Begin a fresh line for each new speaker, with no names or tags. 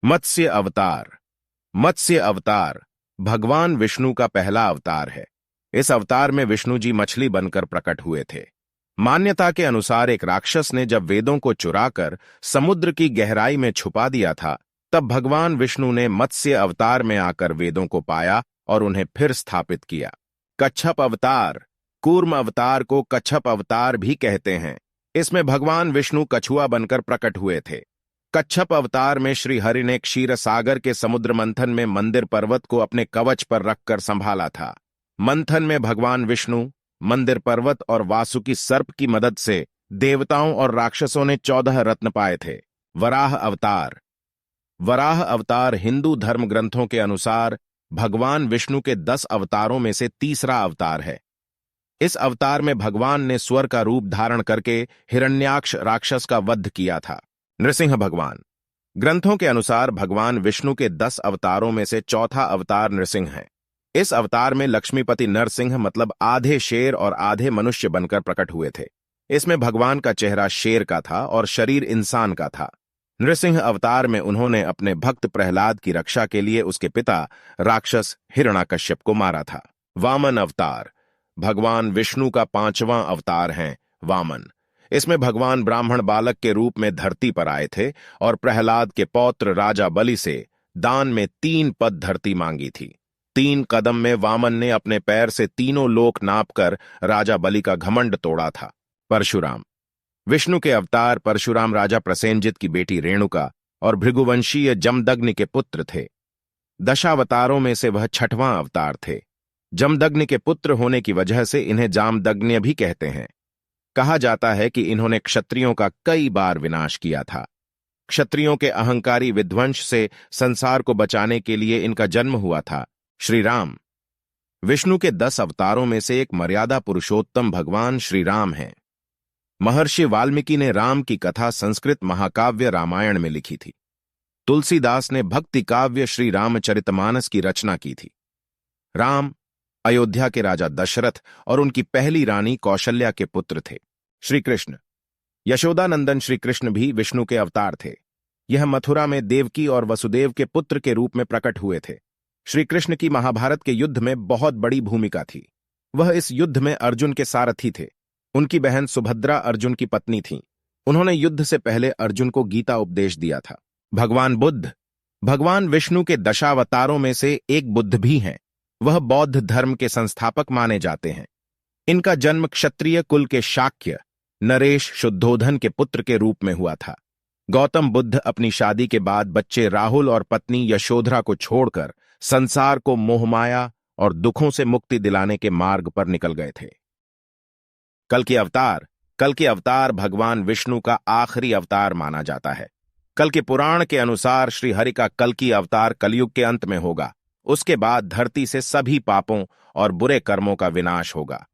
मत्स्य अवतार। मत्स्य अवतार भगवान विष्णु का पहला अवतार है। इस अवतार में विष्णु जी मछली बनकर प्रकट हुए थे। मान्यता के अनुसार एक राक्षस ने जब वेदों को चुराकर समुद्र की गहराई में छुपा दिया था, तब भगवान विष्णु ने मत्स्य अवतार में आकर वेदों को पाया और उन्हें फिर स्थापित किया। कच्छप अवतार। कूर्म अवतार को कच्छप अवतार भी कहते हैं। इसमें भगवान विष्णु कछुआ बनकर प्रकट हुए थे। कच्छप अवतार में श्री हरि ने क्षीर सागर के समुद्र मंथन में मंदिर पर्वत को अपने कवच पर रखकर संभाला था। मंथन में भगवान विष्णु, मंदिर पर्वत और वासुकी सर्प की मदद से देवताओं और राक्षसों ने 14 रत्न पाए थे। वराह अवतार। वराह अवतार हिंदू धर्म ग्रंथों के अनुसार भगवान विष्णु के 10 अवतारों में से तीसरा अवतार है। इस अवतार में भगवान ने स्वर का रूप धारण करके हिरण्याक्ष राक्षस का वध किया था। नृसिंह भगवान। ग्रंथों के अनुसार भगवान विष्णु के 10 अवतारों में से चौथा अवतार नृसिंह है। इस अवतार में लक्ष्मीपति नरसिंह मतलब आधे शेर और आधे मनुष्य बनकर प्रकट हुए थे। इसमें भगवान का चेहरा शेर का था और शरीर इंसान का था। नृसिंह अवतार में उन्होंने अपने भक्त प्रहलाद की रक्षा के लिए उसके पिता राक्षस हिरण्याकश्यप को मारा था। वामन अवतार भगवान विष्णु का 5वां अवतार है वामन। इसमें भगवान ब्राह्मण बालक के रूप में धरती पर आए थे और प्रहलाद के पौत्र राजा बलि से दान में 3 पद धरती मांगी थी। 3 कदम में वामन ने अपने पैर से तीनों लोक नापकर राजा बलि का घमंड तोड़ा था। परशुराम। विष्णु के अवतार परशुराम राजा प्रसेनजित की बेटी रेणुका और भृगुवंशीय जमदग्नि के पुत्र थे। दशावतारों में से वह 6वां अवतार थे। जमदग्नि के पुत्र होने की वजह से इन्हें जामदग्न्य भी कहते हैं। कहा जाता है कि इन्होंने क्षत्रियों का कई बार विनाश किया था। क्षत्रियों के अहंकारी विध्वंस से संसार को बचाने के लिए इनका जन्म हुआ था। श्री राम। विष्णु के 10 अवतारों में से एक मर्यादा पुरुषोत्तम भगवान श्री राम हैं। महर्षि वाल्मीकि ने राम की कथा संस्कृत महाकाव्य रामायण में लिखी थी। तुलसीदास ने भक्ति काव्य श्री रामचरितमानस की रचना की थी। राम अयोध्या के राजा दशरथ और उनकी पहली रानी कौशल्या के पुत्र थे। श्री कृष्ण। यशोदानंदन श्री कृष्ण भी विष्णु के अवतार थे। यह मथुरा में देवकी और वसुदेव के पुत्र के रूप में प्रकट हुए थे। श्री कृष्ण की महाभारत के युद्ध में बहुत बड़ी भूमिका थी। वह इस युद्ध में अर्जुन के सारथी थे। उनकी बहन सुभद्रा अर्जुन की पत्नी थीं। उन्होंने युद्ध से पहले अर्जुन को गीता उपदेश दिया था। भगवान बुद्ध। भगवान विष्णु के दशावतारों में से एक बुद्ध भी हैं। वह बौद्ध धर्म के संस्थापक माने जाते हैं। इनका जन्म क्षत्रिय कुल के शाक्य नरेश शुद्धोधन के पुत्र के रूप में हुआ था। गौतम बुद्ध अपनी शादी के बाद बच्चे राहुल और पत्नी यशोधरा को छोड़कर संसार को मोहमाया और दुखों से मुक्ति दिलाने के मार्ग पर निकल गए थे। कल्कि अवतार। कल्कि अवतार भगवान विष्णु का आखिरी अवतार माना जाता है। कल्कि पुराण के अनुसार श्री हरि का कल्कि अवतार कलयुग के अंत में होगा। उसके बाद धरती से सभी पापों और बुरे कर्मों का विनाश होगा।